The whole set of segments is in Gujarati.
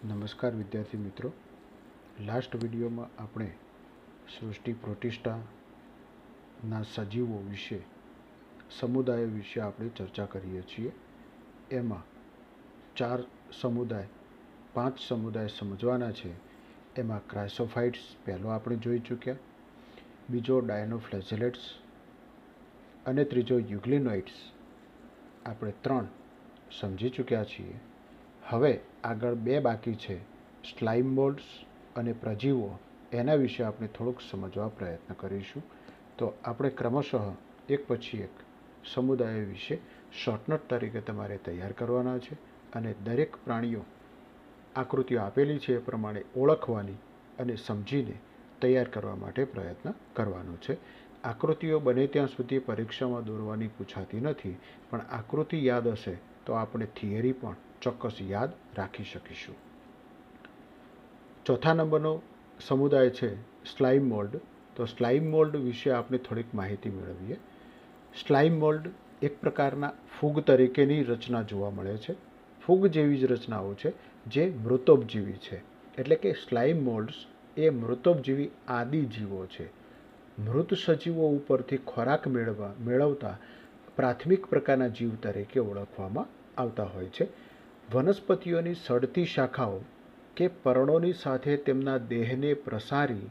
નમસ્કાર વિદ્યાર્થી મિત્રો. લાસ્ટ વિડીયોમાં આપણે સૃષ્ટિ પ્રોટિસ્ટાના સજીવો વિશે, સમુદાયો વિશે આપણે ચર્ચા કરીએ છીએ. એમાં 5 સમુદાય સમજવાના છે. એમાં ક્રાયસોફાઇટ્સ પહેલો આપણે જોઈ ચૂક્યા, બીજો ડાયનોફ્લેજેલેટ્સ અને ત્રીજો યુગ્લિનોઇડ્સ આપણે 3 સમજી ચૂક્યા છીએ. હવે આગળ 2 બાકી છે, સ્લાઇમ મોલ્ડ્સ અને પ્રજીવો. એના વિશે આપણે થોડુંક સમજવા પ્રયત્ન કરીશું. તો આપણે ક્રમશઃ એક પછી એક સમુદાયો વિશે શોર્ટનોટ તરીકે તમારે તૈયાર કરવાના છે અને દરેક પ્રાણીઓ આકૃતિઓ આપેલી છે એ પ્રમાણે ઓળખવાની અને સમજીને તૈયાર કરવા માટે પ્રયત્ન કરવાનો છે. આકૃતિઓ બને ત્યાં સુધી પરીક્ષામાં દોરવાની પૂછાતી નથી, પણ આકૃતિ યાદ હશે તો આપણે થિયરી પણ ચોક્કસ યાદ રાખી શકીશું. ચોથા નંબરનો સમુદાય છે સ્લાઇમ મોલ્ડ. તો સ્લાઇમ મોલ્ડ વિશે આપણે થોડીક માહિતી મેળવીએ. સ્લાઇમ મોલ્ડ એક પ્રકારના ફૂગ તરીકેની રચના જોવા મળે છે. ફૂગ જેવી જ રચનાઓ છે જે મૃતોપજીવી છે. એટલે કે સ્લાઇમ મોલ્ડ્સ એ મૃતોપજીવી આદિ જીવો છે. મૃત સજીવો ઉપરથી ખોરાક મેળવતા પ્રાથમિક પ્રકારના જીવ તરીકે ઓળખવામાં આવતા હોય છે. વનસ્પતિઓની સડતી શાખાઓ કે પર્ણોની સાથે તેમના દેહને પ્રસારી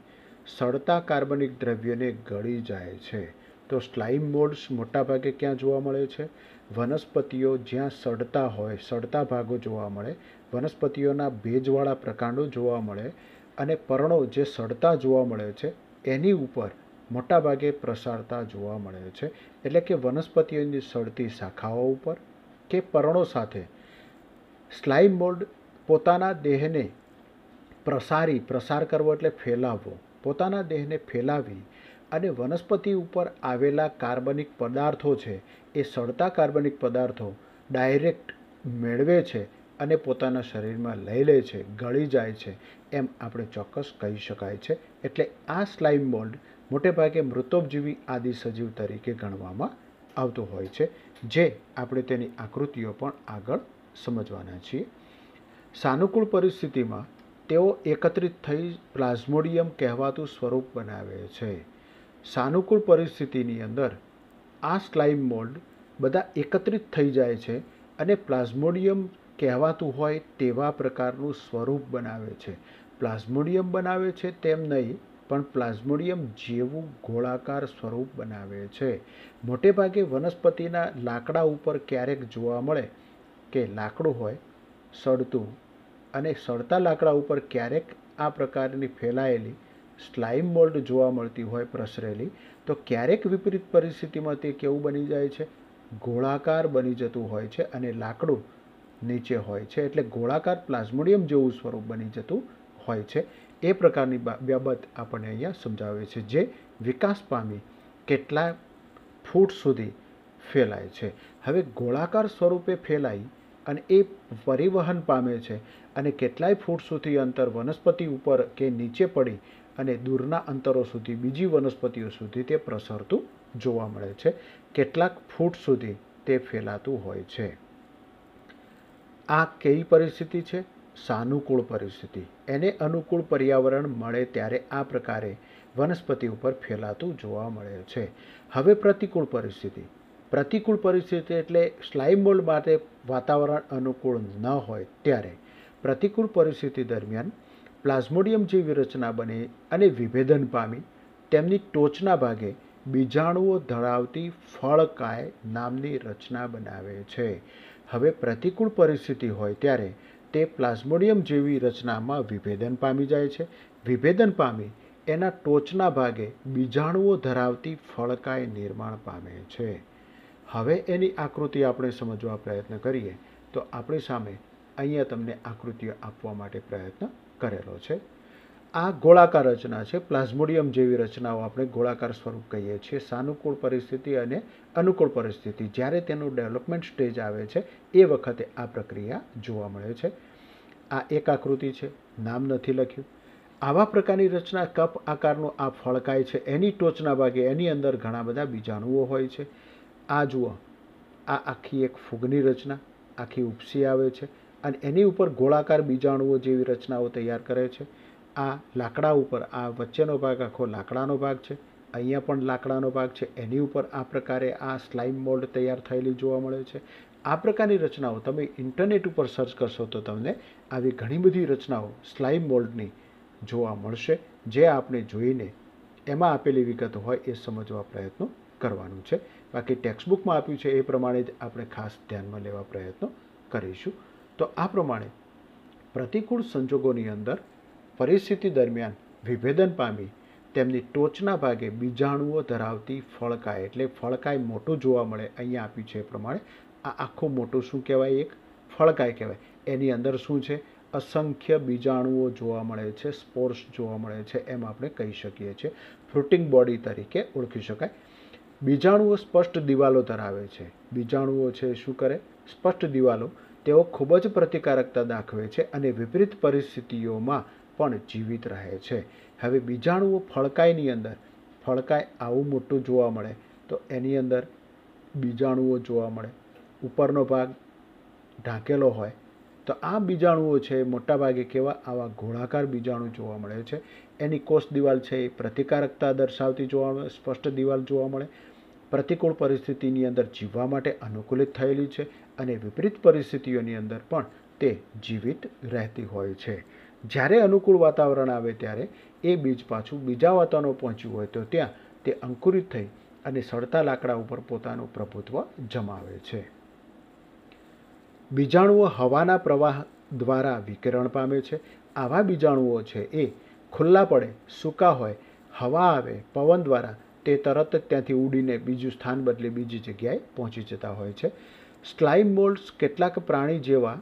સડતા કાર્બનિક દ્રવ્યને ગળી જાય છે. તો સ્લાઇમ મોલ્ડ્સ મોટાભાગે ક્યાં જોવા મળે છે? વનસ્પતિઓ જ્યાં સડતા હોય, સડતા ભાગો જોવા મળે, વનસ્પતિઓના ભેજવાળા પ્રકાંડો જોવા મળે અને પર્ણો જે સડતા જોવા મળે છે એની ઉપર મોટાભાગે પ્રસારતા જોવા મળે છે. એટલે કે વનસ્પતિઓની સડતી શાખાઓ ઉપર કે પર્ણો સાથે સ્લાઇમ મોલ્ડ પોતાના દેહને પ્રસાર કરવો એટલે ફેલાવવો, પોતાના દેહને ફેલાવી અને વનસ્પતિ ઉપર આવેલા કાર્બનિક પદાર્થો છે એ સડતા કાર્બનિક પદાર્થો ડાયરેક્ટ મેળવે છે અને પોતાના શરીરમાં લઈ લે છે, ગળી જાય છે, એમ આપણે ચોક્કસ કહી શકાય છે. એટલે આ સ્લાઇમ મોલ્ડ મોટે ભાગે મૃતોપજીવી આદિ સજીવ તરીકે ગણવામાં આવતું હોય છે, જે આપણે તેની આકૃતિઓ પણ આગળ સમજવાના છીએ. સાનુકૂળ પરિસ્થિતિમાં તેઓ એકત્રિત થઈ પ્લાઝ્મોડિયમ કહેવાતું સ્વરૂપ બનાવે છે. સાનુકૂળ પરિસ્થિતિની અંદર આ સ્લાઇમ મોલ્ડ બધા એકત્રિત થઈ જાય છે અને પ્લાઝ્મોડિયમ કહેવાતું હોય તેવા પ્રકારનું સ્વરૂપ બનાવે છે. પ્લાઝ્મોડિયમ બનાવે છે તેમ નહીં, પણ પ્લાઝ્મોડિયમ જેવું ગોળાકાર સ્વરૂપ બનાવે છે. મોટે ભાગે વનસ્પતિના લાકડા ઉપર ક્યારેક જોવા મળે કે લાકડું હોય સડતું, અને સડતા લાકડા ઉપર ક્યારેક આ પ્રકારની ફેલાયેલી સ્લાઇમ મોલ્ડ જોવા મળતી હોય પ્રસરેલી, તો ક્યારેક વિપરીત પરિસ્થિતિમાં તે કેવું બની જાય છે? ગોળાકાર બની જતું હોય છે અને લાકડું નીચે હોય છે. એટલે ગોળાકાર પ્લાઝ્મોડિયમ જેવું સ્વરૂપ બની જતું હોય છે. એ પ્રકારની બાબત આપણને અહીંયા સમજાવે છે, જે વિકાસ પામી કેટલા ફૂટ સુધી ફેલાય છે. હવે ગોળાકાર સ્વરૂપે ફેલાઈ અને એ પરિવહન પામે છે અને કેટલાય ફૂટ સુધી અંતર વનસ્પતિ ઉપર કે નીચે પડી અને દૂરના અંતરો સુધી બીજી વનસ્પતિઓ સુધી તે પ્રસરતું જોવા મળે છે. કેટલાક ફૂટ સુધી તે ફેલાતું હોય છે. આ કેવી પરિસ્થિતિ છે? સાનુકૂળ પરિસ્થિતિ. એને અનુકૂળ પર્યાવરણ મળે ત્યારે આ પ્રકારે વનસ્પતિ ઉપર ફેલાતું જોવા મળે છે. હવે પ્રતિકૂળ પરિસ્થિતિ. પ્રતિકૂળ પરિસ્થિતિ એટલે સ્લાઇમ મોલ્ડ માટે વાતાવરણ અનુકૂળ ન હોય ત્યારે પ્રતિકૂળ પરિસ્થિતિ દરમિયાન પ્લાઝ્મોડિયમ જેવી રચના બને અને વિભેદન પામી તેમની ટોચના ભાગે બીજાણુઓ ધરાવતી ફળકાય નામની રચના બનાવે છે. હવે પ્રતિકૂળ પરિસ્થિતિ હોય ત્યારે તે પ્લાઝ્મોડિયમ જેવી રચનામાં વિભેદન પામી જાય છે. વિભેદન પામી એના ટોચના ભાગે બીજાણુઓ ધરાવતી ફળકાય નિર્માણ પામે છે. હવે એની આકૃતિ આપણે સમજવા પ્રયત્ન કરીએ તો આપણી સામે અહીંયા તમને આકૃતિઓ આપવા માટે પ્રયત્ન કરેલો છે. આ ગોળાકાર રચના છે. પ્લાઝ્મોડિયમ જેવી રચનાઓ આપણે ગોળાકાર સ્વરૂપ કહીએ છીએ. સાનુકૂળ પરિસ્થિતિ અને અનુકૂળ પરિસ્થિતિ જ્યારે તેનું ડેવલપમેન્ટ સ્ટેજ આવે છે એ વખતે આ પ્રક્રિયા જોવા મળે છે. આ એક આકૃતિ છે, નામ નથી લખ્યું. આવા પ્રકારની રચના કપ આકારનું આ ફળકાય છે. એની ટોચના ભાગે એની અંદર ઘણા બધા બીજાણુઓ હોય છે. આ જુઓ, આ આખી એક ફૂગની રચના, આખી ઉપસી આવે છે અને એની ઉપર ગોળાકાર બીજાણુઓ જેવી રચનાઓ તૈયાર કરે છે. આ લાકડા ઉપર આ વચ્ચેનો ભાગ આખો લાકડાનો ભાગ છે, અહીંયા પણ લાકડાનો ભાગ છે, એની ઉપર આ પ્રકારે આ સ્લાઇમ મોલ્ડ તૈયાર થયેલી જોવા મળે છે. આ પ્રકારની રચનાઓ તમે ઇન્ટરનેટ ઉપર સર્ચ કરશો તો તમને આવી ઘણી બધી રચનાઓ સ્લાઇમ મોલ્ડની જોવા મળશે, જે આપણે જોઈને એમાં આપેલી વિગતો હોય એ સમજવા પ્રયત્નો કરવાનું છે. બાકી ટેક્સ્ટબુકમાં આપ્યું છે એ પ્રમાણે જ આપણે ખાસ ધ્યાનમાં લેવા પ્રયત્નો કરીશું. તો આ પ્રમાણે પ્રતિકૂળ સંજોગોની અંદર પરિસ્થિતિ દરમિયાન વિભેદન પામી તેમની ટોચના ભાગે બીજાણુઓ ધરાવતી ફળકાય, એટલે ફળકાય મોટું જોવા મળે, અહીંયા આપ્યું છે એ પ્રમાણે આ આખું મોટું શું કહેવાય? એક ફળકાય કહેવાય. એની અંદર શું છે? અસંખ્ય બીજાણુઓ જોવા મળે છે, સ્પોર્સ જોવા મળે છે, એમ આપણે કહી શકીએ છીએ. ફ્રુટિંગ બોડી તરીકે ઓળખી શકાય. બીજાણુઓ સ્પષ્ટ દિવાલો ધરાવે છે. બીજાણુઓ છે શું કરે? સ્પષ્ટ દિવાલો. તેઓ ખૂબ જ પ્રતિકારકતા દાખવે છે અને વિપરીત પરિસ્થિતિઓમાં પણ જીવિત રહે છે. હવે બીજાણુઓ ફળકાયની અંદર, ફળકાય આવું મોટું જોવા મળે તો એની અંદર બીજાણુઓ જોવા મળે. ઉપરનો ભાગ ઢાંકેલો હોય તો આ બીજાણુઓ છે મોટાભાગે કેવા? આવા ગોળાકાર બીજાણુ જોવા મળે છે. એની કોષ દિવાલ છે એ પ્રતિકારકતા દર્શાવતી જોવા મળે, સ્પષ્ટ દિવાલ જોવા મળે. પ્રતિકૂળ પરિસ્થિતિની અંદર જીવવા માટે અનુકૂલિત થયેલી છે અને વિપરીત પરિસ્થિતિઓની અંદર પણ તે જીવિત રહેતી હોય છે. જ્યારે અનુકૂળ વાતાવરણ આવે ત્યારે એ બીજ પાછું બીજા વાતાવરણ પહોંચ્યું હોય તો ત્યાં તે અંકુરિત થઈ અને સડતા લાકડા ઉપર પોતાનું પ્રભુત્વ જમાવે છે. બીજાણુઓ હવાના પ્રવાહ દ્વારા વિકિરણ પામે છે. આવા બીજાણુઓ છે એ ખુલ્લા પડે, સૂકા હોય, હવા આવે પવન દ્વારા તે તરત જ ત્યાંથી ઉડીને બીજું સ્થાન બદલી બીજી જગ્યાએ પહોંચી જતા હોય છે. સ્લાઇમ મોલ્ડ્સ કેટલાક પ્રાણી જેવા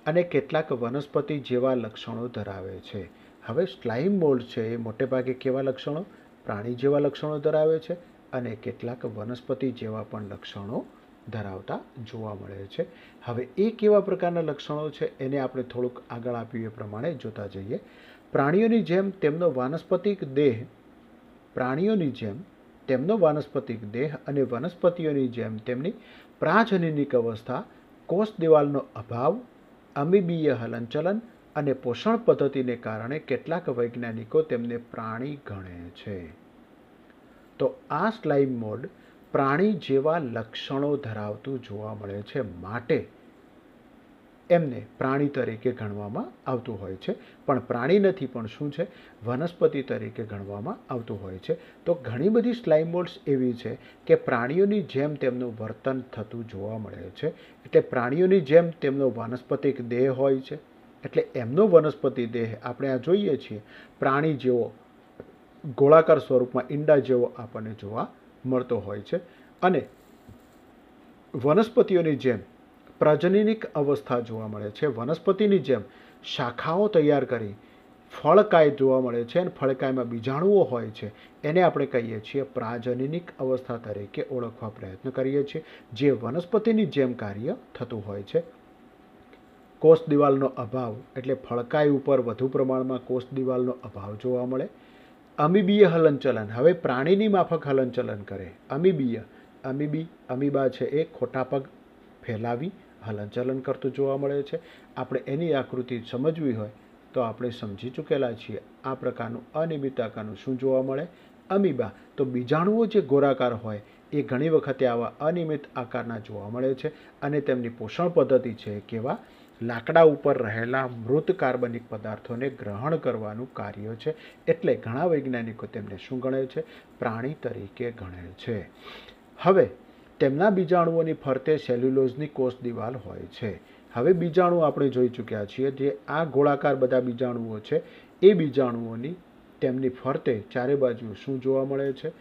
અને કેટલાક વનસ્પતિ જેવા લક્ષણો ધરાવે છે. હવે સ્લાઇમ મોલ્ડ છે એ મોટે ભાગે કેવા લક્ષણો? પ્રાણી જેવા લક્ષણો ધરાવે છે અને કેટલાક વનસ્પતિ જેવા પણ લક્ષણો ધરાવતા જોવા મળે છે. હવે એ કેવા પ્રકારના લક્ષણો છે એને આપણે થોડુંક આગળ આપ્યું એ પ્રમાણે જોતા જઈએ. પ્રાણીઓની જેમ તેમનો વાનસ્પતિક દેહ અને વનસ્પતિઓની જેમ તેમની પ્રાજનનિક અવસ્થા, કોષ દિવાલનો અભાવ, અમીબીય હલનચલન અને પોષણ પદ્ધતિને કારણે કેટલાક વૈજ્ઞાનિકો તેમને પ્રાણી ગણે છે. તો આ સ્લાઇમ મોલ્ડ પ્રાણી જેવા લક્ષણો ધરાવતું જોવા મળે છે, માટે એમને પ્રાણી તરીકે ગણવામાં આવતું હોય છે. પણ પ્રાણી નથી, પણ શું છે? વનસ્પતિ તરીકે ગણવામાં આવતું હોય છે. તો ઘણી બધી સ્લાઇમ મોલ્ડ્સ એવી છે કે પ્રાણીઓની જેમ તેમનું વર્તન થતું જોવા મળે છે. એટલે પ્રાણીઓની જેમ તેમનો વાનસ્પતિક દેહ હોય છે, એટલે એમનો વનસ્પતિ દેહ આપણે આ જોઈએ છીએ પ્રાણી જેવો ગોળાકાર સ્વરૂપમાં ઈંડા જેવો આપણને જોવા મળતો હોય છે. અને વનસ્પતિઓની જેમ પ્રજનનિક અવસ્થા જોવા મળે છે. વનસ્પતિની જેમ શાખાઓ તૈયાર કરી ફળકાય જોવા મળે છે અને ફળકાયમાં બીજાણુઓ હોય છે. એને આપણે કહીએ છીએ પ્રાજનનિક અવસ્થા તરીકે ઓળખવા પ્રયત્ન કરીએ છીએ, જે વનસ્પતિની જેમ કાર્ય થતું હોય છે. કોષ દિવાલનો અભાવ, એટલે ફળકાય ઉપર વધુ પ્રમાણમાં કોષ દિવાલનો અભાવ જોવા મળે. અમીબીય હલનચલન, હવે પ્રાણીની માફક હલનચલન કરે. અમીબા છે એ ખોટા પગ ફેલાવી હલનચલન કરતું જોવા મળે છે. આપણે એની આકૃતિ સમજવી હોય તો આપણે સમજી ચૂકેલા છીએ. આ પ્રકારનું અનિયમિત આકારનું શું જોવા મળે? અમીબા. તો બીજાણુઓ જે ગોળાકાર હોય એ ઘણી વખતે આવા અનિયમિત આકારના જોવા મળે છે અને તેમની પોષણ પદ્ધતિ છે કેવા? લાકડા ઉપર રહેલા મૃત કાર્બનિક પદાર્થોને ગ્રહણ કરવાનું કાર્ય છે. એટલે ઘણા વૈજ્ઞાનિકો તેમને શું ગણે છે? પ્રાણી તરીકે ગણે છે. હવે તેમના બીજાણુઓની ફરતે સેલ્યુલોઝની કોષ દિવાલ હોય છે. હવે બીજાણુ આપણે જોઈ ચૂક્યા છીએ, જે આ ગોળાકાર બધા બીજાણુઓ છે એ બીજાણુઓની તેમની ફરતે ચારે બાજુ શું જોવા મળે છે?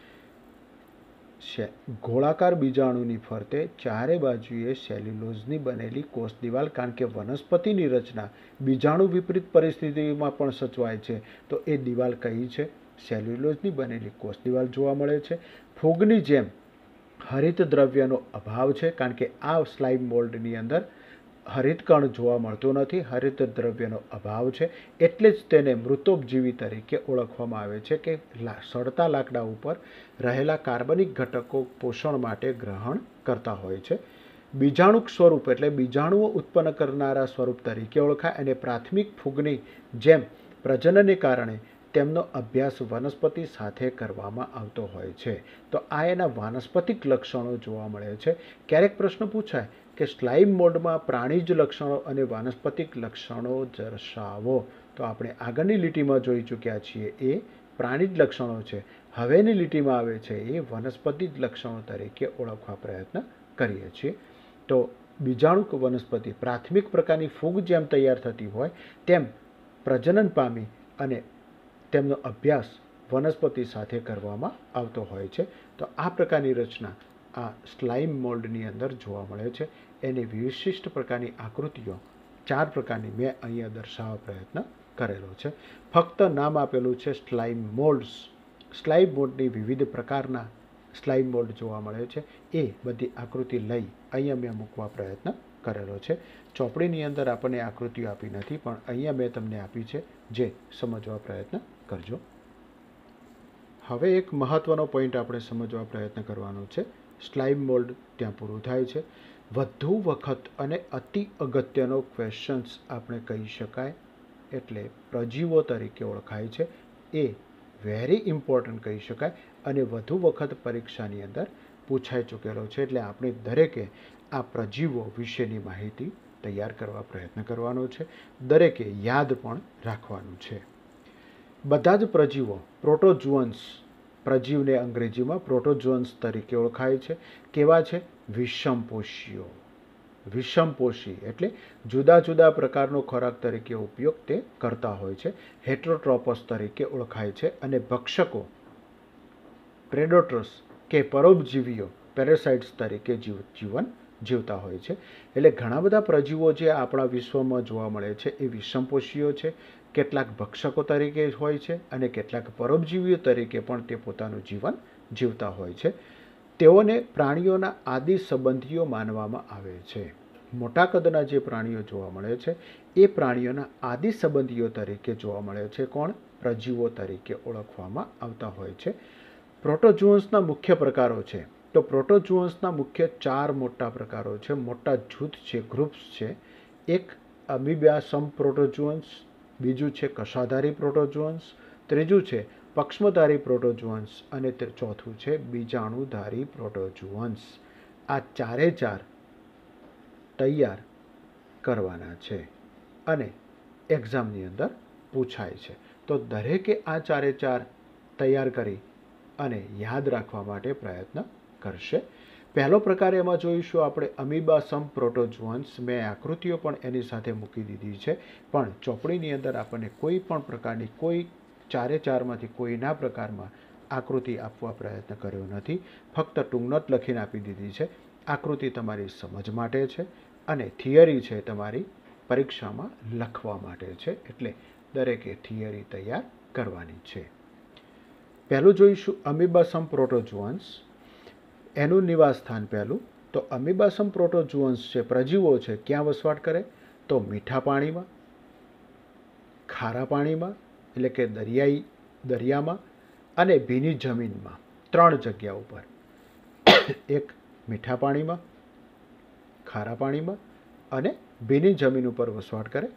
ગોળાકાર બીજાણુની ફરતે ચારે બાજુએ સેલ્યુલોઝની બનેલી કોષ દિવાલ, કારણ કે વનસ્પતિની રચના બીજાણુ વિપરીત પરિસ્થિતિમાં પણ સચવાય છે. તો એ દિવાલ કઈ છે? સેલ્યુલોઝની બનેલી કોષ દિવાલ જોવા મળે છે. ફૂગની જેમ હરિત દ્રવ્યનો અભાવ છે, કારણ કે આ સ્લાઇમ મોલ્ડની અંદર હરિતકણ જોવા મળતો નથી. હરિત દ્રવ્યનો અભાવ છે, એટલે જ તેને મૃતોપજીવી તરીકે ઓળખવામાં આવે છે કે સડતા લાકડા ઉપર રહેલા કાર્બનિક ઘટકો પોષણ માટે ગ્રહણ કરતા હોય છે. બીજાણુક સ્વરૂપ એટલે બીજાણુઓ ઉત્પન્ન કરનારા સ્વરૂપ તરીકે ઓળખાય અને પ્રાથમિક ફૂગની જેમ પ્રજનનને કારણે તેમનો અભ્યાસ વનસ્પતિ સાથે કરવામાં આવતો હોય છે. તો આ એના વાનસ્પતિક લક્ષણો જોવા મળે છે. ક્યારેક પ્રશ્ન પૂછાય કે સ્લાઇમ મોલ્ડમાં પ્રાણીજ લક્ષણો અને વાનસ્પતિક લક્ષણો દર્શાવો. તો આપણે આગળની લીટીમાં જોઈ ચૂક્યા છીએ એ પ્રાણીજ લક્ષણો છે. હવેની લીટીમાં આવે છે એ વનસ્પતિ લક્ષણો તરીકે ઓળખવા પ્રયત્ન કરીએ છીએ. તો બીજાણુક વનસ્પતિ પ્રાથમિક પ્રકારની ફૂગ જેમ તૈયાર થતી હોય તેમ પ્રજનન પામી અને તેમનો અભ્યાસ વનસ્પતિ સાથે કરવામાં આવતો હોય છે. તો આ પ્રકારની રચના આ સ્લાઇમ મોલ્ડની અંદર જોવા મળે છે. એની વિશિષ્ટ પ્રકારની આકૃતિઓ 4 પ્રકારની મેં અહીંયા દર્શાવવા પ્રયત્ન કરેલો છે. ફક્ત નામ આપેલું છે સ્લાઇમ મોલ્ડ્સ. સ્લાઇમ મોલ્ડની વિવિધ પ્રકારના સ્લાઇમ મોલ્ડ જોવા મળે છે. એ બધી આકૃતિ લઈ અહીંયા મેં મૂકવા પ્રયત્ન કરેલો છે. ચોપડીની અંદર આપણને આકૃતિઓ આપી નથી, પણ અહીંયા મેં તમને આપી છે, જે સમજવા પ્રયત્ન કરજો. હવે એક મહત્વનો પોઈન્ટ આપણે સમજવા પ્રયત્ન કરવાનો છે. સ્લાઇમ મોલ્ડ ત્યાં પૂરું થાય છે. વધુ વખત અને અતિ અગત્યનો ક્વેશ્ચન્સ આપણે કહી શકાય એટલે પ્રજીવો તરીકે ઓળખાય છે. એ વેરી ઇમ્પોર્ટન્ટ કહી શકાય અને વધુ વખત પરીક્ષાની અંદર પૂછાઈ ચૂકેલો છે. એટલે આપણે દરેકે આ પ્રજીવો વિશેની માહિતી તૈયાર કરવા પ્રયત્ન કરવાનો છે. દરેકે યાદ પણ રાખવાનું છે. બધા જ પ્રજીવો પ્રોટોઝુઅન્સ, પ્રજીવને અંગ્રેજીમાં પ્રોટોઝુઅન્સ તરીકે ઓળખાય છે. કેવા છે? વિષમપોષીઓ. વિષમપોષી એટલે જુદા જુદા પ્રકારનો ખોરાક તરીકે ઉપયોગ તે કરતા હોય છે. હેટરોટ્રોપસ તરીકે ઓળખાય છે. અને ભક્ષકો પ્રેડેટર્સ કે પરોપજીવીઓ પેરાસાઇટ્સ તરીકે જીવન જીવતા હોય છે. એટલે ઘણા બધા પ્રજીવો જે આપણા વિશ્વમાં જોવા મળે છે એ વિષમપોષીઓ છે. કેટલાક ભક્ષકો તરીકે હોય છે અને કેટલાક પરોપજીવીઓ તરીકે પણ તે પોતાનું જીવન જીવતા હોય છે. તેઓને પ્રાણીઓના આદિ સંબંધીઓ માનવામાં આવે છે. મોટા કદના જે પ્રાણીઓ જોવા મળે છે એ પ્રાણીઓના આદિ સંબંધીઓ તરીકે જોવા મળે છે. કોણ? પ્રજીવો તરીકે ઓળખવામાં આવતા હોય છે. પ્રોટોઝુઅન્સના મુખ્ય પ્રકારો છે. તો પ્રોટોઝુઅન્સના મુખ્ય 4 મોટા પ્રકારો છે, મોટા જૂથ છે, ગ્રુપ્સ છે. એક અમીબિયાસમ પ્રોટોઝુઅન્સ, બીજું છે કશાધારી પ્રોટોઝુઅન્સ, ત્રીજું છે પક્ષમધારી પ્રોટોઝુઅન્સ અને ચોથું છે બીજાણુધારી પ્રોટોઝુઅન્સ. આ 4 તૈયાર કરવાના છે અને એક્ઝામની અંદર પૂછાય છે. તો દરેકે આ 4 તૈયાર કરી અને યાદ રાખવા માટે પ્રયત્ન કરશે. પહેલો પ્રકાર એમાં જોઈશું આપણે અમીબાસમ પ્રોટોઝુઅન્સ. મેં આકૃતિઓ પણ એની સાથે મૂકી દીધી છે, પણ ચોપડીની અંદર આપણને કોઈ પણ પ્રકારની કોઈ 4માંથી કોઈના પ્રકારમાં આકૃતિ આપવા પ્રયત્ન કર્યો નથી. ફક્ત ટૂંકનોટ લખીને આપી દીધી છે. આકૃતિ તમારી સમજ માટે છે અને થિયરી છે તમારી પરીક્ષામાં લખવા માટે છે. એટલે દરેકે થિયરી તૈયાર કરવાની છે. પહેલું જોઈશું અમીબાસમ પ્રોટોઝુઅન્સ. એનું નિવાસ સ્થાન પહેલું. તો અમીબાસમ પ્રોટોઝુઅન્સ છે, પ્રજીવો છે, ક્યાં વસવાટ કરે? તો મીઠા પાણીમાં, ખારા પાણીમાં એટલે કે દરિયામાં અને ભીની જમીનમાં. 3 જગ્યા ઉપર. એક મીઠા પાણીમાં, ખારા પાણીમાં અને ભીની જમીન ઉપર વસવાટ કરે.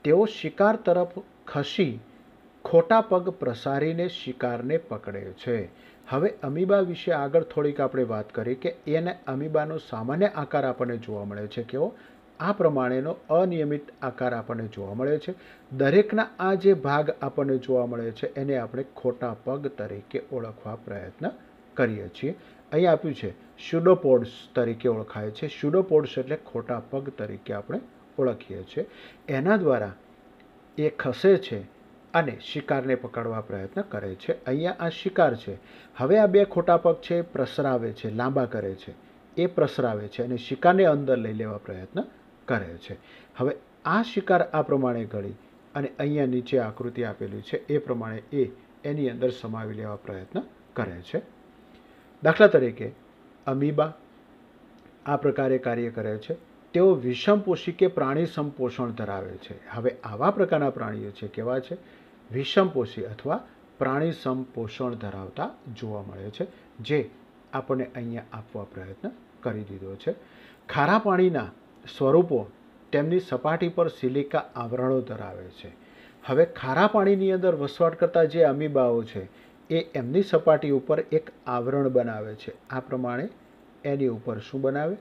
તેઓ શિકાર તરફ ખસી ખોટા પગ પ્રસારીને શિકારને પકડે છે. હવે અમીબા વિશે આગળ થોડીક આપણે વાત કરી કે એને અમીબાનો સામાન્ય આકાર આપણને જોવા મળે છે. કેવો? આ પ્રમાણેનો અનિયમિત આકાર આપણને જોવા મળે છે. દરેકના આ જે ભાગ આપણને જોવા મળે છે એને આપણે ખોટા પગ તરીકે ઓળખવા પ્રયત્ન કરીએ છીએ. અહીં આપ્યું છે સ્યુડોપોડ્સ તરીકે ઓળખાય છે. સ્યુડોપોડ્સ એટલે ખોટા પગ તરીકે આપણે ઓળખીએ છીએ. એના દ્વારા એ ખસે છે અને શિકારને પકડવા પ્રયત્ન કરે છે. અહીંયા આ શિકાર છે. હવે આ 2 ખોટા પગ છે પ્રસરાવે છે, લાંબા કરે છે. એ પ્રસરાવે છે અને શિકારને અંદર લઈ લેવા પ્રયત્ન કરે છે. હવે આ શિકાર આ પ્રમાણે ઘડી અને અહીંયા નીચે આકૃતિ આપેલી છે એ પ્રમાણે એની અંદર સમાવી લેવા પ્રયત્ન કરે છે. દાખલા તરીકે અમીબા આ પ્રકારે કાર્ય કરે છે. તેઓ વિષમપોષી કે પ્રાણી સંપોષણ ધરાવે છે. હવે આવા પ્રકારના પ્રાણીઓ છે, કેવા છે? વિષમપોષી અથવા પ્રાણી સંપોષણ ધરાવતા જોવા મળે છે, જે આપણને અહીંયા આપવા પ્રયત્ન કરી દીધો છે. ખારા પાણીના સ્વરૂપો તેમની સપાટી પર સિલિકા આવરણો ધરાવે છે. હવે ખારા પાણીની અંદર વસવાટ કરતા જે અમીબાઓ છે એ એમની સપાટી ઉપર એક આવરણ બનાવે છે. આ પ્રમાણે એની ઉપર શું બનાવે?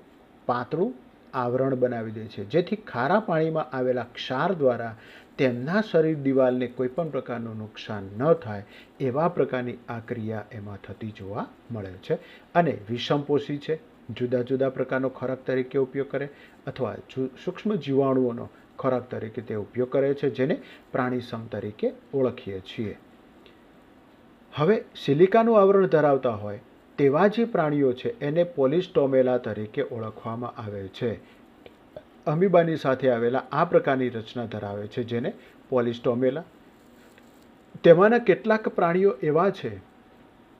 પાતળું આવરણ બનાવી દે છે, જેથી ખારા પાણીમાં આવેલા ક્ષાર દ્વારા તેમના શરીર દિવાલને કોઈ પણ પ્રકારનું નુકસાન ન થાય એવા પ્રકારની આ ક્રિયા એમાં થતી જોવા મળે છે. અને વિષમપોષી છે, જુદા જુદા પ્રકારનો ખોરાક તરીકે ઉપયોગ કરે અથવા સૂક્ષ્મ જીવાણુઓનો ખોરાક તરીકે તે ઉપયોગ કરે છે, જેને પ્રાણીસમ તરીકે ઓળખીએ છીએ. હવે સિલિકાનું આવરણ ધરાવતા હોય તેવા જે પ્રાણીઓ છે એને પોલિસ્ટોમેલા તરીકે ઓળખવામાં આવે છે. અમીબાની સાથે આવેલા આ પ્રકારની રચના ધરાવે છે, જેને પોલિસ્ટોમેલા. તેમાંના કેટલાક પ્રાણીઓ એવા છે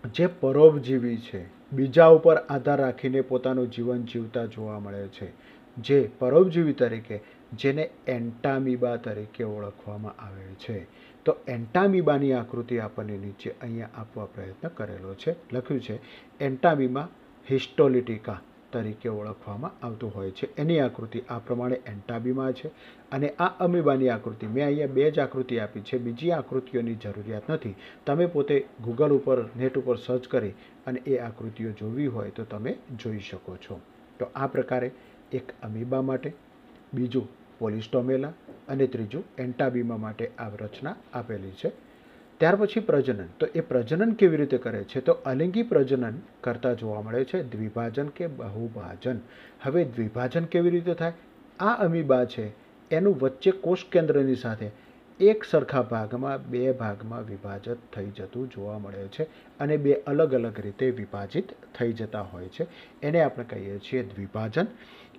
જે પરોપજીવી છે, બીજા ઉપર આધાર રાખીને પોતાનું જીવન જીવતા જોવા મળે છે, જે પરોપજીવી તરીકે, જેને એન્ટામીબા તરીકે ઓળખવામાં આવે છે. તો એન્ટામીબાની આકૃતિ આપણને નીચે અહીંયા આપવા પ્રયત્ન કરેલો છે. લખ્યું છે એન્ટામીબા હિસ્ટોલિટિકા તરીકે ઓળખવામાં આવતું હોય છે. એની આકૃતિ આ પ્રમાણે એન્ટામીબા છે. અને આ અમીબાની આકૃતિ મેં અહીંયા 2 જ આકૃતિ આપી છે, બીજી આકૃતિઓની જરૂરિયાત નથી. તમે પોતે ગૂગલ ઉપર, નેટ ઉપર સર્ચ કરી અને એ આકૃતિઓ જોવી હોય તો તમે જોઈ શકો છો. તો આ પ્રકારે એક અમીબા માટે, બીજું પોલિસ્ટોમેલા અને ત્રીજું એન્ટામીબા માટે આ રચના આપેલી છે. ત્યાર પછી પ્રજનન. તો એ પ્રજનન કેવી રીતે કરે છે? તો અલિંગી પ્રજનન કરતા જોવા મળે છે, દ્વિભાજન કે બહુભાજન. હવે દ્વિભાજન કેવી રીતે થાય? આ અમીબા છે એનું વચ્ચે કોષ કેન્દ્રની સાથે એક સરખા ભાગમાં 2 ભાગમાં વિભાજિત થઈ જતું જોવા મળે છે અને 2 અલગ અલગ રીતે વિભાજિત થઈ જતા હોય છે. એને આપણે કહીએ છીએ દ્વિભાજન.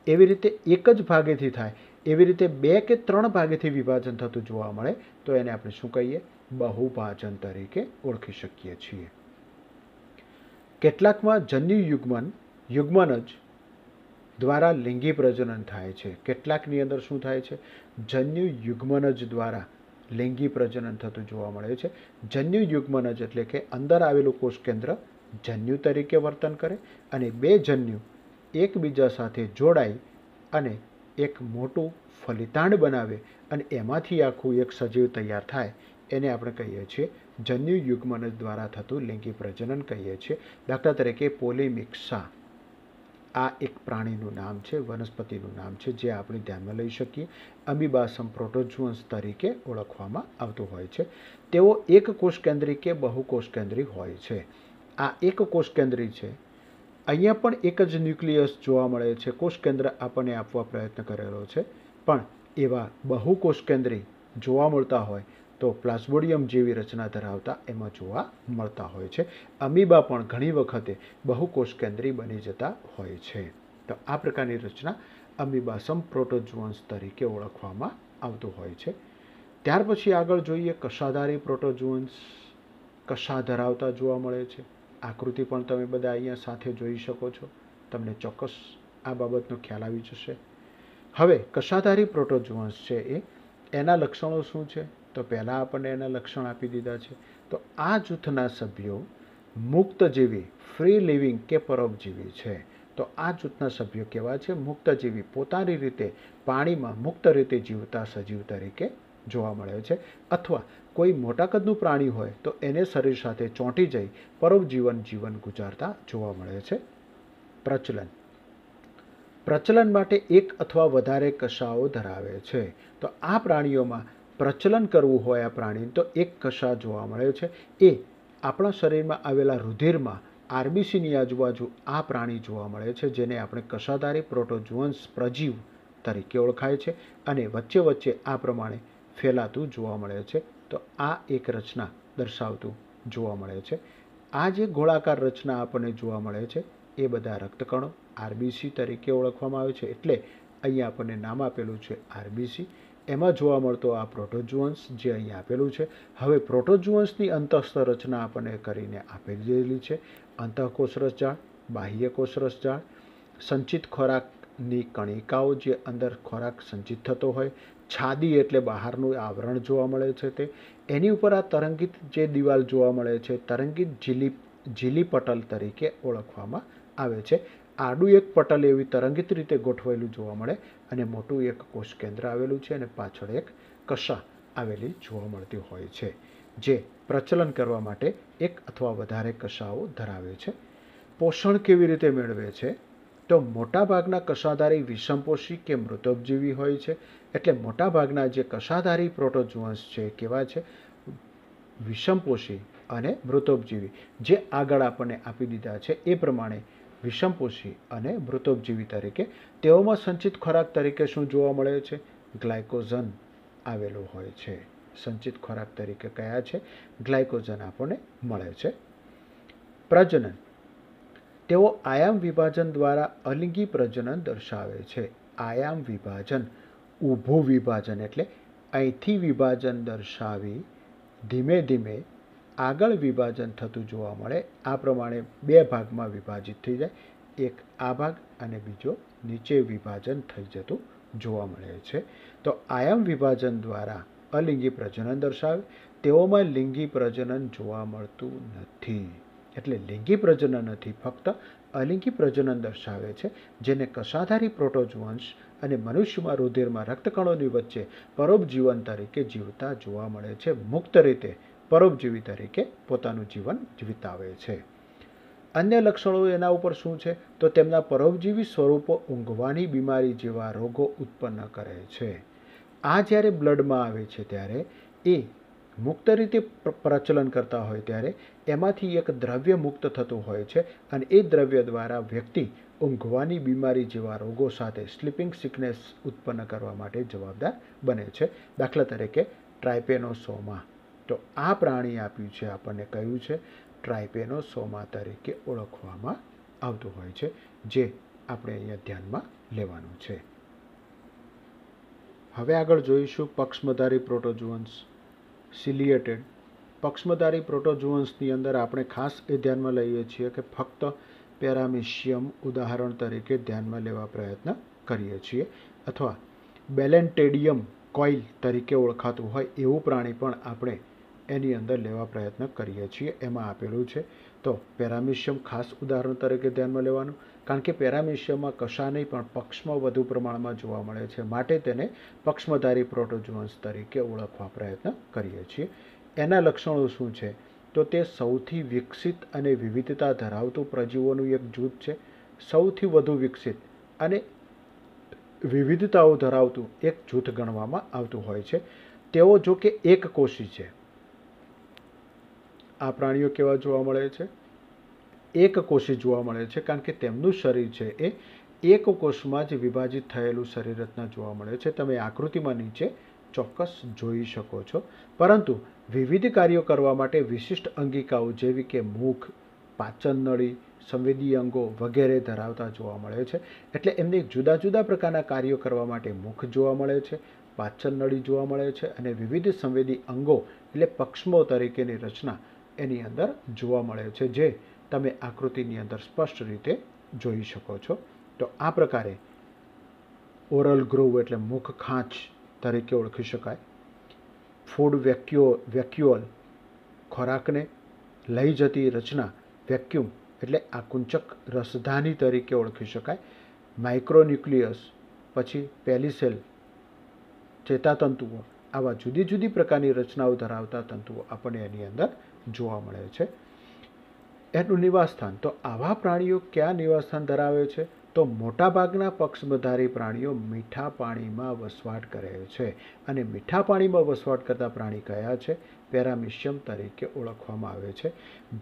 એવી રીતે એક જ ભાગેથી થાય, એવી રીતે 2 કે 3 ભાગેથી વિભાજન થતું જોવા મળે તો એને આપણે શું કહીએ? બહુભાજન તરીકે ઓળખી શકીએ છીએ. કેટલાકમાં યુગ્મન જ દ્વારા લિંગી પ્રજનન થાય છે. કેટલાકની અંદર શું થાય છે? જન્યુ યુગ્મનજ દ્વારા લિંગી પ્રજનન થતું જોવા મળે છે. જન્યુ યુગ્મનજ એટલે કે અંદર આવેલું કોષ કેન્દ્ર જન્યુ તરીકે વર્તન કરે અને 2 જન્યુ એકબીજા સાથે જોડાઈ અને એક મોટું ફલિતાંડ બનાવે અને એમાંથી આખું એક સજીવ તૈયાર થાય. એને આપણે કહીએ છીએ જન્યુ યુગ્મનજ દ્વારા થતું લિંગી પ્રજનન કહીએ છીએ. દાખલા તરીકે પોલીમિક્સા આ એક પ્રાણીનું નામ છે, વનસ્પતિનું નામ છે, જે આપણે ધ્યાનમાં લઈ શકીએ. અમીબાસમ પ્રોટોઝુઅન્સ તરીકે ઓળખવામાં આવતું હોય છે. તેઓ એક કોષકેન્દ્રી કે બહુકોષકેન્દ્રી હોય છે. આ એક કોષકેન્દ્રી છે. અહીંયા પણ એક જ ન્યુક્લિયસ જોવા મળે છે. કોષકેન્દ્ર આપણને આપવા પ્રયત્ન કરેલો છે, પણ એવા બહુકોષકેન્દ્રી જોવા મળતા હોય તો પ્લાઝ્મોડિયમ જેવી રચના ધરાવતા એમાં જોવા મળતા હોય છે. અમીબા પણ ઘણી વખતે બહુકોષકેન્દ્રી બની જતા હોય છે. તો આ પ્રકારની રચના અમીબાસમ પ્રોટોઝુઅન્સ તરીકે ઓળખવામાં આવતું હોય છે. ત્યાર પછી આગળ જોઈએ કશાધારી પ્રોટોઝુઅન્સ. કશા ધરાવતા જોવા મળે છે. આકૃતિ પણ તમે બધા અહીંયા સાથે જોઈ શકો છો. તમને ચોક્કસ આ બાબતનો ખ્યાલ આવી જશે. હવે કશાધારી પ્રોટોઝુઅન્સ છે એના લક્ષણો શું છે? તો પહેલાં આપણને એના લક્ષણ આપી દીધા છે. તો આ જૂથના સભ્યો મુક્તજીવી, ફ્રી લિવિંગ કે પરોપજીવી છે. તો આ જૂથના સભ્યો કેવા છે? મુક્તજીવી, પોતાની રીતે પાણીમાં મુક્ત રીતે જીવતા સજીવ તરીકે જોવા મળે છે. અથવા કોઈ મોટા કદનું પ્રાણી હોય તો એને શરીર સાથે ચોંટી જઈ પરોપજીવન ગુજારતા જોવા મળે છે. પ્રચલન માટે એક અથવા વધારે કશાઓ ધરાવે છે. તો આ પ્રાણીઓમાં પ્રચલન કરવું હોય આ પ્રાણીને તો એક કશા જોવા મળે છે. એ આપણા શરીરમાં આવેલા રુધિરમાં આરબીસીની આજુબાજુ આ પ્રાણી જોવા મળે છે, જેને આપણે કશાધારી પ્રોટોઝુઅન્સ પ્રજીવ તરીકે ઓળખાય છે અને વચ્ચે વચ્ચે આ પ્રમાણે ફેલાતું જોવા મળે છે. તો આ એક રચના દર્શાવતું જોવા મળે છે. આ જે ગોળાકાર રચના આપણને જોવા મળે છે એ બધા રક્તકણો આરબીસી તરીકે ઓળખવામાં આવે છે. એટલે અહીંયા આપણને નામ આપેલું છે આરબીસી. એમાં જોવા મળતો આ પ્રોટોઝુઅન્સ જે અહીંયા આપેલું છે. હવે પ્રોટોઝુઅન્સની અંતઃસ્થ રચના આપણને કરીને આપેલી છે. અંતઃકોષરસ જાળ, બાહ્ય કોષરસ જાળ, સંચિત ખોરાકની કણિકાઓ જે અંદર ખોરાક સંચિત થતો હોય, છાદી એટલે બહારનું આવરણ જોવા મળે છે તે. એની ઉપર આ તરંગિત જે દિવાલ જોવા મળે છે તરંગિત ઝીલી પટલ તરીકે ઓળખવામાં આવે છે. આડું એક પટલ એવી તરંગિત રીતે ગોઠવાયેલું જોવા મળે અને મોટું એક કોષ કેન્દ્ર આવેલું છે અને પાછળ એક કશા આવેલી જોવા મળતી હોય છે, જે પ્રચલન કરવા માટે એક અથવા વધારે કશાઓ ધરાવે છે. પોષણ કેવી રીતે મેળવે છે? તો મોટાભાગના કશાધારી વિષમપોષી કે મૃતોપજીવી હોય છે. એટલે મોટાભાગના જે કશાધારી પ્રોટોઝોઅન્સ છે કેવા છે? વિષમપોષી અને મૃતોપજીવી. જે આગળ આપણને આપી દીધા છે એ પ્રમાણે વિષમપોષી અને મૃતોપજીવી તરીકે તેઓમાં સંચિત ખોરાક તરીકે શું જોવા મળે છે? ગ્લાયકોઝન આવેલું હોય છે. સંચિત ખોરાક તરીકે કયા છે? ગ્લાયકોઝન આપણને મળે છે. પ્રજનન, તેઓ આયામ વિભાજન દ્વારા અલિંગી પ્રજનન દર્શાવે છે. આયામ વિભાજન, ઊભું વિભાજન એટલે અહીંથી વિભાજન દર્શાવી ધીમે ધીમે આગળ વિભાજન થતું જોવા મળે. આ પ્રમાણે બે ભાગમાં વિભાજિત થઈ જાય, એક આ ભાગ અને બીજો નીચે વિભાજન થઈ જતું જોવા મળે છે. તો આયામ વિભાજન દ્વારા અલિંગી પ્રજનન દર્શાવે. તેઓમાં લિંગી પ્રજનન જોવા મળતું નથી. એટલે લિંગી પ્રજનન નથી, ફક્ત અલિંગી પ્રજનન દર્શાવે છે, જેને કશાધારી પ્રોટોઝોઅન્સ અને મનુષ્યમાં રુધિરમાં રક્તકણોની વચ્ચે પરોપજીવન તરીકે જીવતા જોવા મળે છે. મુક્ત રીતે પરોપજીવી તરીકે પોતાનું જીવન વિતાવે છે. અન્ય લક્ષણો એના ઉપર શું છે? તો તેમના પરોપજીવી સ્વરૂપો ઊંઘવાની બીમારી જેવા રોગો ઉત્પન્ન કરે છે. આ જ્યારે બ્લડમાં આવે છે ત્યારે એ મુક્ત રીતે પ્રચલન કરતા હોય ત્યારે એમાંથી એક દ્રવ્ય મુક્ત થતું હોય છે અને એ દ્રવ્ય દ્વારા વ્યક્તિ ઊંઘવાની બીમારી જેવા રોગો સાથે સ્લીપિંગ સિકનેસ ઉત્પન્ન કરવા માટે જવાબદાર બને છે. દાખલા તરીકે ટ્રાયપેનોસોમા. તો આ પ્રાણી આપ્યું છે આપણને કયું છે? ટ્રાયપેનોસોમા તરીકે ઓળખવામાં આવતું હોય છે, જે આપણે અહીંયા ધ્યાનમાં લેવાનું છે. હવે આગળ જોઈશું પક્ષમધારી પ્રોટોઝોઅન્સ. સિલિએટેડ. પક્ષમધારી પ્રોટોઝોઅન્સની અંદર આપણે ખાસ એ ધ્યાનમાં લઈએ છીએ કે ફક્ત પેરામિશિયમ ઉદાહરણ તરીકે ધ્યાનમાં લેવા પ્રયત્ન કરીએ છીએ, અથવા બેલેન્ટેડિયમ કોઇલ તરીકે ઓળખાતું હોય એવું પ્રાણી પણ આપણે એની અંદર લેવા પ્રયત્ન કરીએ છીએ. એમાં આપેલું છે તો પેરામિશિયમ ખાસ ઉદાહરણ તરીકે ધ્યાનમાં લેવાનું, કારણ કે પેરામિશિયમમાં કશા નહીં પણ પક્ષમાં વધુ પ્રમાણમાં જોવા મળે છે, માટે તેને પક્ષમધારી પ્રોટોઝોઅન્સ તરીકે ઓળખવા પ્રયત્ન કરીએ છીએ. એના લક્ષણો શું છે? તો તે સૌથી વિકસિત અને વિવિધતા ધરાવતું પ્રજીવોનું એક જૂથ છે. સૌથી વધુ વિકસિત અને વિવિધતાઓ ધરાવતું એક જૂથ ગણવામાં આવતું હોય છે. તેઓ જો કે એક કોષી છે. આ પ્રાણીઓ કેવા જોવા મળે છે? એક કોષી જોવા મળે છે, કારણ કે તેમનું શરીર છે એ એક કોષમાં જ વિભાજિત થયેલું શરીર રચના જોવા મળે છે. તમે આકૃતિમાં નીચે ચોક્કસ જોઈ શકો છો. પરંતુ વિવિધ કાર્યો કરવા માટે વિશિષ્ટ અંગિકાઓ જેવી કે મુખ, પાચન નળી, સંવેદી અંગો વગેરે ધરાવતા જોવા મળે છે. એટલે એમને જુદા જુદા પ્રકારના કાર્યો કરવા માટે મુખ જોવા મળે છે, પાચન નળી જોવા મળે છે અને વિવિધ સંવેદી અંગો એટલે પક્ષમો તરીકેની રચના એની અંદર જોવા મળે છે, જે તમે આકૃતિની અંદર સ્પષ્ટ રીતે જોઈ શકો છો. તો આ પ્રકારે ઓરલ ગ્રોવ એટલે મુખ ખાંચ તરીકે ઓળખી શકાય. ફૂડ વેક્યુઅલ, ખોરાકને લઈ જતી રચના, વેક્યુમ એટલે આકુંચક રસધાની તરીકે ઓળખી શકાય. માઇક્રોન્યુક્લિયસ, પછી પેલિસેલ, ચેતાતંતુઓ, આવા જુદી જુદી પ્રકારની રચનાઓ ધરાવતા તંતુઓ આપણને એની અંદર જોવા મળે છે. એનું નિવાસસ્થાન, તો આવા પ્રાણીઓ ક્યાં નિવાસસ્થાન ધરાવે છે? તો મોટાભાગના પક્ષમધારી પ્રાણીઓ મીઠા પાણીમાં વસવાટ કરે છે. અને મીઠા પાણીમાં વસવાટ કરતા પ્રાણી કયા છે? પેરામિશિયમ તરીકે ઓળખવામાં આવે છે.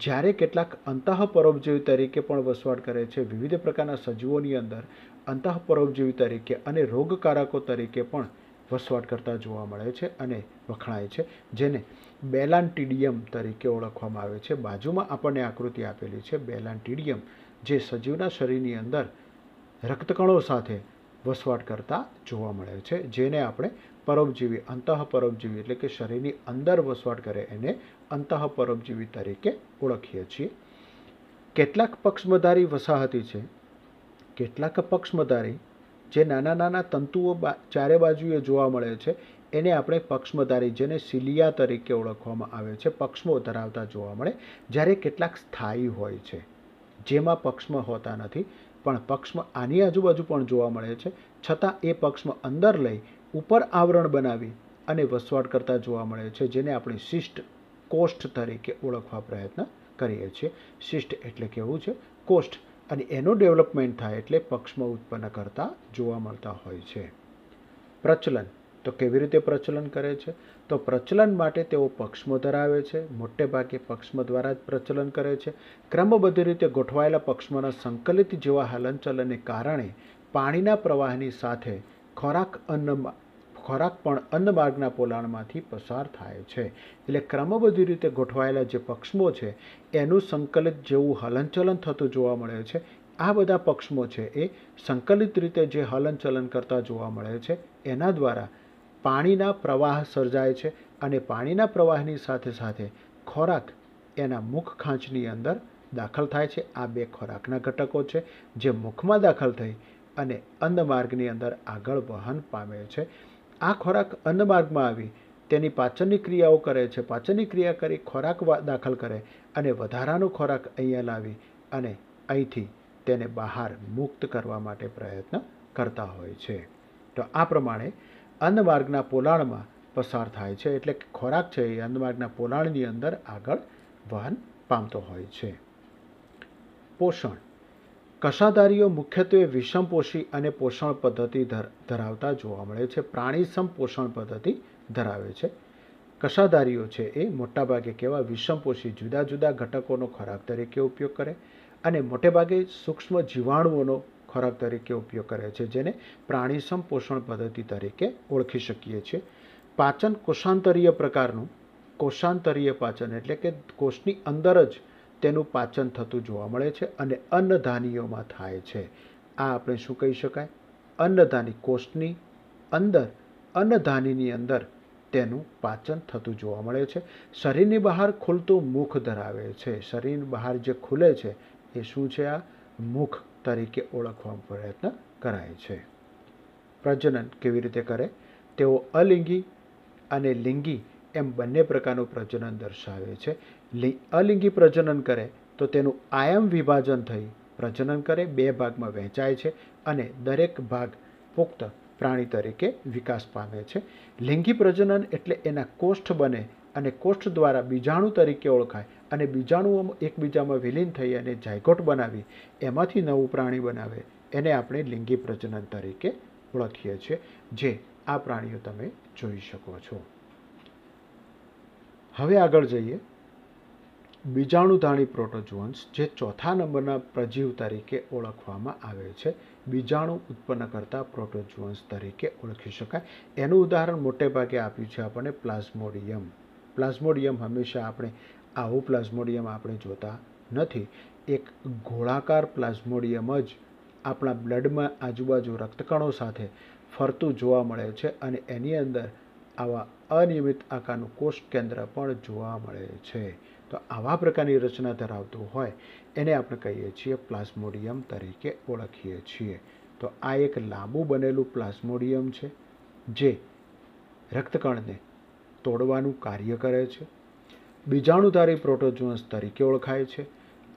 જ્યારે કેટલાક અંતઃપરોપજીવી તરીકે પણ વસવાટ કરે છે. વિવિધ પ્રકારના સજીવોની અંદર અંતઃપરોપજીવી તરીકે અને રોગકારકો તરીકે પણ વસવાટ કરતા જોવા મળે છે અને વખણાય છે, જેને બેલાન્ટિડિયમ તરીકે ઓળખવામાં આવે છે. બાજુમાં આપણને આકૃતિ આપેલી છે. બેલાન્ટિડિયમ જે સજીવના શરીરની અંદર રક્તકણો સાથે વસવાટ કરતા જોવા મળે છે, જેને આપણે પરોપજીવી, અંતઃપરોપજીવી એટલે કે શરીરની અંદર વસવાટ કરે એને અંતઃપરોપજીવી તરીકે ઓળખીએ છીએ. કેટલાક પક્ષમધારી વસાહતી છે. કેટલાક પક્ષમધારી જે નાના નાના તંતુઓ ચારે બાજુએ જોવા મળે છે એને આપણે પક્ષમધારી, જેને સિલિયા તરીકે ઓળખવામાં આવે છે, પક્ષમો ધરાવતા જોવા મળે. જ્યારે કેટલાક સ્થાયી હોય છે, જેમાં પક્ષમાં હોતા નથી, પણ પક્ષમાં આની આજુબાજુ પણ જોવા મળે છે, છતાં એ પક્ષમાં અંદર લઈ ઉપર આવરણ બનાવી અને વસવાટ કરતા જોવા મળે છે, જેને આપણે શિષ્ટ કોષ્ઠ તરીકે ઓળખવા પ્રયત્ન કરીએ છીએ. શિષ્ટ એટલે કેવું છે? કોષ્ઠ. અને એનું ડેવલપમેન્ટ થાય એટલે પક્ષમાં ઉત્પન્ન કરતા જોવા મળતા હોય છે. પ્રચલન. તો કેવી રીતે પ્રચલન કરે છે? તો પ્રચલન માટે તેઓ પક્ષમો ધરાવે છે. મોટે ભાગે પક્ષમો દ્વારા જ પ્રચલન કરે છે. ક્રમબદ્ધ રીતે ગોઠવાયેલા પક્ષમોના સંકલિત જેવા હલનચલનને કારણે પાણીના પ્રવાહની સાથે ખોરાક પણ અન્નમાર્ગના પોલાણમાંથી પસાર થાય છે. એટલે ક્રમબદ્ધ રીતે ગોઠવાયેલા જે પક્ષમો છે એનું સંકલિત જેવું હલનચલન થતું જોવા મળે છે. આ બધા પક્ષમો છે એ સંકલિત રીતે જે હલનચલન કરતા જોવા મળે છે એના દ્વારા પાણીના પ્રવાહ સર્જાય છે, અને પાણીના પ્રવાહની સાથે સાથે ખોરાક એના મુખ ખાંચની અંદર દાખલ થાય છે. આ બે ખોરાકના ઘટકો છે જે મુખમાં દાખલ થઈ અને અન્નમાર્ગની અંદર આગળ વહન પામે છે. આ ખોરાક અન્નમાર્ગમાં આવી તેની પાચનની ક્રિયાઓ કરે છે. પાચનની ક્રિયા કરી ખોરાક દાખલ કરે અને વધારાનો ખોરાક અહીંયા લાવી અને અહીંથી તેને બહાર મુક્ત કરવા માટે પ્રયત્ન કરતા હોય છે. તો આ પ્રમાણે અન્નમાર્ગના પોલાણમાં પસાર થાય છે, એટલે કે ખોરાક છે એ અન્નમાર્ગના પોલાણની અંદર આગળ વહન પામતો હોય છે. પોષણ. કશાધારીઓ મુખ્યત્વે વિષમપોષી અને પોષણ પદ્ધતિ ધરાવતા જોવા મળે છે. પ્રાણીસમ પોષણ પદ્ધતિ ધરાવે છે. કશાધારીઓ છે એ મોટાભાગે કેવા વિષમપોષી જુદા જુદા ઘટકોનો ખોરાક તરીકે ઉપયોગ કરે અને મોટેભાગે સૂક્ષ્મ જીવાણુઓનો ખોરાક તરીકે ઉપયોગ કરે છે, જેને પ્રાણીસમ પોષણ પદ્ધતિ તરીકે ઓળખી શકીએ છીએ. પાચન કોષાંતરીય પ્રકારનું. કોષાંતરીય પાચન એટલે કે કોષની અંદર જ તેનું પાચન થતું જોવા મળે છે અને અન્નધાનીઓમાં થાય છે. આ આપણે શું કહી શકાય? અન્નધાની. કોષની અંદર અન્નધાનીની અંદર તેનું પાચન થતું જોવા મળે છે. શરીરની બહાર ખુલતું મુખ ધરાવે છે. શરીરની બહાર જે ખુલે છે એ શું છે? આ મુખ તરીકે ઓળખવાનો પ્રયત્ન કરાય છે. પ્રજનન કેવી રીતે કરે? તેઓ અલિંગી અને લિંગી એમ બંને પ્રકારનું પ્રજનન દર્શાવે છે. અલિંગી પ્રજનન કરે તો તેનું આયમ વિભાજન થઈ પ્રજનન કરે, બે ભાગમાં વહેંચાય છે અને દરેક ભાગ પુખ્ત પ્રાણી તરીકે વિકાસ પામે છે. લિંગી પ્રજનન એટલે એના કોષ્ઠ બને અને કોષ્ઠ દ્વારા બીજાણુ તરીકે ઓળખાય અને બીજાણુઓ એકબીજામાં વિલીન થઈ અને જાયગોટ બનાવી એમાંથી નવું પ્રાણી બનાવે, એને આપણે લિંગી પ્રજનન તરીકે ઓળખીએ છીએ, જે આ પ્રાણીઓ તમે જોઈ શકો છો. હવે આગળ જઈએ. બીજાણુધાણી પ્રોટોઝોઅન્સ, જે ચોથા નંબરના પ્રજીવ તરીકે ઓળખવામાં આવે છે. બીજાણુ ઉત્પન્ન કરતા પ્રોટોઝોઅન્સ તરીકે ઓળખી શકાય. એનું ઉદાહરણ મોટે ભાગે આપ્યું છે આપણને પ્લાઝ્મોડિયમ. પ્લાઝ્મોડિયમ હંમેશા આવું પ્લાઝ્મોડિયમ આપણે જોતા નથી. એક ગોળાકાર પ્લાઝ્મોડિયમ જ આપણા બ્લડમાં આજુબાજુ રક્તકણો સાથે ફરતું જોવા મળે છે અને એની અંદર આવા અનિયમિત આકારનું કોષ કેન્દ્ર પણ જોવા મળે છે. તો આવા પ્રકારની રચના ધરાવતું હોય એને આપણે કહીએ છીએ પ્લાઝ્મોડિયમ તરીકે ઓળખીએ છીએ. તો આ એક લાંબુ બનેલું પ્લાઝ્મોડિયમ છે જે રક્તકણને તોડવાનું કાર્ય કરે છે. બીજાણુધારી પ્રોટોઝોઅન્સ તરીકે ઓળખાય છે.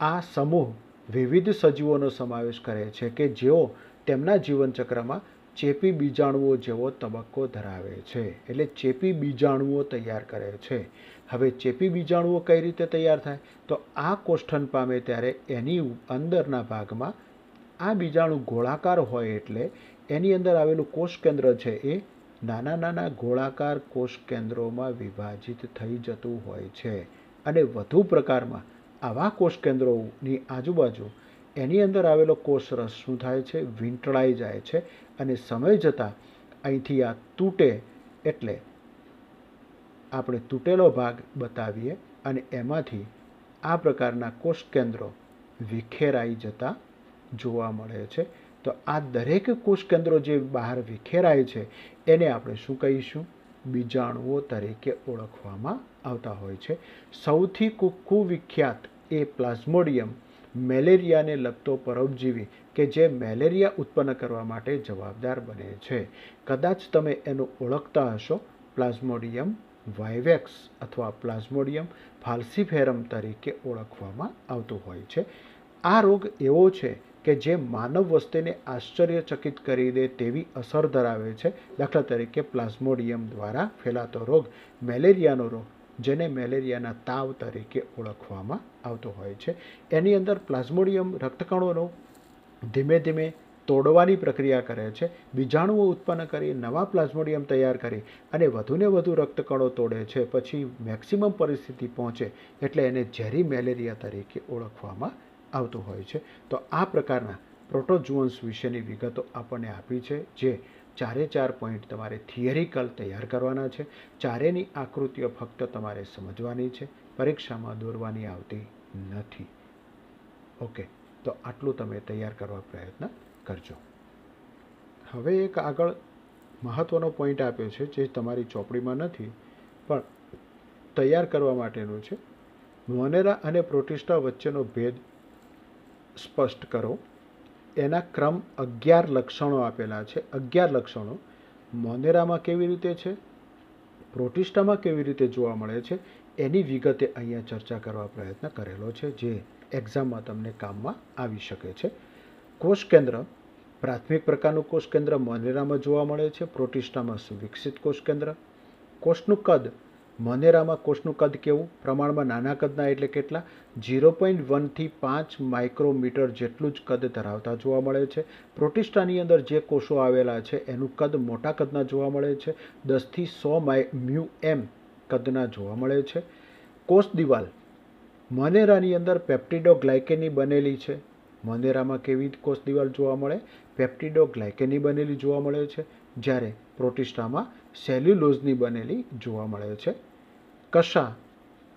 આ સમૂહ વિવિધ સજીવોનો સમાવેશ કરે છે કે જેઓ તેમના જીવનચક્રમાં ચેપી બીજાણુઓ જેવો તબક્કો ધરાવે છે. એટલે ચેપી બીજાણુઓ તૈયાર કરે છે. હવે ચેપી બીજાણુઓ કઈ રીતે તૈયાર થાય? તો આ કોષ્ઠન પામે ત્યારે એની અંદરના ભાગમાં આ બીજાણુ ગોળાકાર હોય એટલે એની અંદર આવેલું કોષ કેન્દ્ર છે એ નાના નાના ગોળાકાર કોષ કેન્દ્રોમાં વિભાજિત થઈ જતું હોય છે અને વધુ પ્રકારમાં આવા કોષ કેન્દ્રોની આજુબાજુ એની અંદર આવેલો કોષરસ શું થાય છે? વીંટળાઈ જાય છે અને સમય જતાં અહીંથી આ તૂટે એટલે આપણે તૂટેલો ભાગ બતાવીએ અને એમાંથી આ પ્રકારના કોષ કેન્દ્રો વિખેરાઈ જતા જોવા મળે છે. તો આ દરેક કોષ કેન્દ્રો જે બહાર વિખેરાય છે એને આપણે શું કહીશું? બીજાણુઓ તરીકે ઓળખવામાં આવતા હોય છે. સૌથી કુવિખ્યાત એ પ્લાઝ્મોડિયમ મેલેરિયાને લગતો પરોપજીવી કે જે મેલેરિયા ઉત્પન્ન કરવા માટે જવાબદાર બને છે. કદાચ તમે એનું ઓળખતા હશો, પ્લાઝ્મોડિયમ વાઇવેક્સ અથવા પ્લાઝ્મોડિયમ ફાલ્સીફેરમ તરીકે ઓળખવામાં આવતું હોય છે. આ રોગ એવો છે કે જે માનવ વસ્તીને આશ્ચર્યચકિત કરી દે તેવી અસર ધરાવે છે. દાખલા તરીકે પ્લાઝ્મોડિયમ દ્વારા ફેલાતો રોગ મેલેરિયાનો રોગ, જેને મેલેરિયાના તાવ તરીકે ઓળખવામાં આવતો હોય છે. એની અંદર પ્લાઝ્મોડિયમ રક્તકણોનો ધીમે ધીમે તોડવાની પ્રક્રિયા કરે છે, બીજાણુઓ ઉત્પન્ન કરી નવા પ્લાઝ્મોડિયમ તૈયાર કરી અને વધુને વધુ રક્તકણો તોડે છે. પછી મેક્સિમમ પરિસ્થિતિ પહોંચે એટલે એને ઝેરી મેલેરિયા તરીકે ઓળખવામાં આવતું હોય છે. તો આ પ્રકારના પ્રોટોઝુઅન્સ વિશેની વિગતો આપણને આપી છે, જે 4 પોઈન્ટ તમારે થિયરિકલ તૈયાર કરવાના છે. ચારેની આકૃતિઓ ફક્ત તમારે સમજવાની છે, પરીક્ષામાં દોરવાની આવતી નથી. ઓકે, તો આટલું તમે તૈયાર કરવા પ્રયત્ન કરજો. હવે એક આગળ મહત્વનો પોઈન્ટ આપ્યો છે, જે તમારી ચોપડીમાં નથી પણ તૈયાર કરવા માટેનું છે. મોનેરા અને પ્રોટિસ્ટા વચ્ચેનો ભેદ સ્પષ્ટ કરો. એના ક્રમ 11 લક્ષણો આપેલા છે. 11 લક્ષણો મોનેરામાં કેવી રીતે છે, પ્રોટિસ્ટામાં કેવી રીતે જોવા મળે છે, એની વિગતે અહીંયા ચર્ચા કરવા પ્રયત્ન કરેલો છે, જે એક્ઝામમાં તમને કામમાં આવી શકે છે. કોષકેન્દ્ર, પ્રાથમિક પ્રકારનું કોષકેન્દ્ર મોનેરામાં જોવા મળે છે, પ્રોટિસ્ટામાં સુવિકસિત કોષકેન્દ્ર. કોષનું કદ, મોનેરામાં કોષનું કદ કેવું, પ્રમાણમાં નાના કદના એટલે કેટલા, 0.1 થી 5 માઇક્રોમીટર જેટલું જ કદ ધરાવતા જોવા મળે છે. પ્રોટિસ્ટાની અંદર જે કોષો આવેલા છે એનું કદ મોટા કદના જોવા મળે છે, 10 થી 100 μm કદના જોવા મળે છે. કોષ દિવાલ, મોનેરાની અંદર પેપ્ટિડોગ્લાયકેનની બનેલી છે. મોનેરામાં કેવી કોષ દિવાલ જોવા મળે, પેપ્ટિડોગ્લાયકેનની બનેલી જોવા મળે છે, જ્યારે પ્રોટિસ્ટામાં સેલ્યુલોઝની બનેલી જોવા મળે છે. કશા,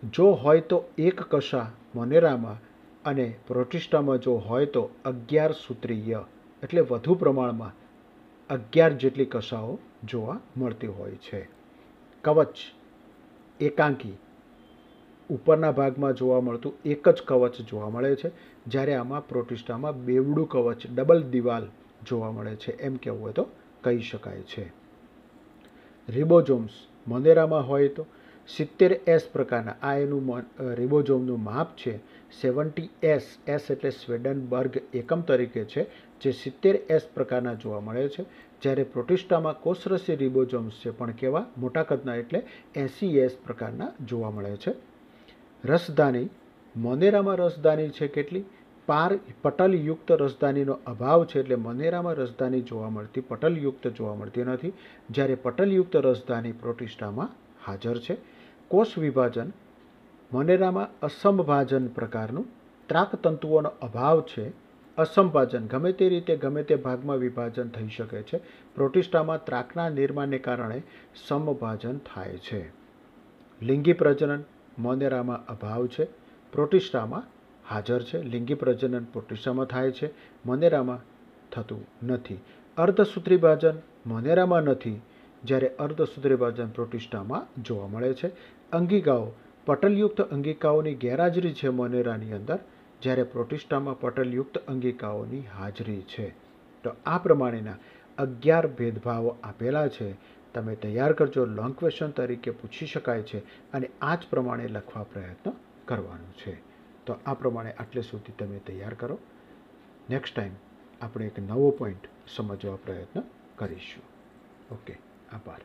જો હોય તો એક કશા મોનેરામાં અને પ્રોટિસ્ટામાં જો હોય તો 11 સૂત્રીય એટલે વધુ પ્રમાણમાં 11 જેટલી કશાઓ જોવા મળતી હોય છે. કવચ, એકાંકી, ઉપરના ભાગમાં જોવા મળતું એક જ કવચ જોવા મળે છે, જ્યારે આમાં પ્રોટિસ્ટામાં બેવડું કવચ, ડબલ દિવાલ જોવા મળે છે, એમ કહેવું હોય તો કહી શકાય છે. રિબોઝોમ્સ, મોનેરામાં હોય તો 70S પ્રકારના, આ એનું રિબોઝોમનું માપ છે. 70S, S એટલે સ્વેડનબર્ગ એકમ તરીકે છે, જે 70S પ્રકારના જોવા મળે છે, જ્યારે પ્રોટિસ્ટામાં કોષરસી રિબોઝોમ્સ છે, પણ કેવા, મોટા કદના એટલે 80S પ્રકારના જોવા મળે છે. રસધાની, મોનેરામાં રસધાની છે કેટલી, પટલયુક્ત રસધાનીનો અભાવ છે, એટલે મોનેરામાં રસધાની જોવા મળતી, પટલયુક્ત જોવા મળતી નથી, જ્યારે પટલયુક્ત રસધાની પ્રોટિસ્ટામાં હાજર છે. કોષ વિભાજન, મોનેરામાં અસમભાજન પ્રકારનું, ત્રાકતંતુઓનો અભાવ છે. અસમભાજન, ગમે તે રીતે ગમે તે ભાગમાં વિભાજન થઈ શકે છે. પ્રોટિસ્ટામાં ત્રાકના નિર્માણને કારણે સમભાજન થાય છે. લિંગી પ્રજનન, મોનેરામાં અભાવ છે, પ્રોટિસ્ટામાં હાજર છે. લિંગી પ્રજનન પ્રોટિસ્ટામાં થાય છે, મોનેરામાં થતું નથી. અર્ધસૂત્રી ભાજન મોનેરામાં નથી, જ્યારે અર્ધસૂત્રી ભાજન પ્રોટિસ્ટામાં જોવા મળે છે. અંગિકાઓ, પટલયુક્ત અંગિકાઓની ગેરહાજરી છે મોનેરાની અંદર, જ્યારે પ્રોટિસ્ટામાં પટલયુક્ત અંગિકાઓની હાજરી છે. તો આ પ્રમાણેના 11 ભેદભાવો આપેલા છે. તમે તૈયાર કરજો, લોંગ ક્વેશ્ચન તરીકે પૂછી શકાય છે, અને આ જ પ્રમાણે લખવા પ્રયત્ન કરવાનો છે. તો આ પ્રમાણે આટલે સુધી તમે તૈયાર કરો. નેક્સ્ટ ટાઈમ આપણે એક નવો પોઈન્ટ સમજવા પ્રયત્ન કરીશું. ઓકે, આભાર.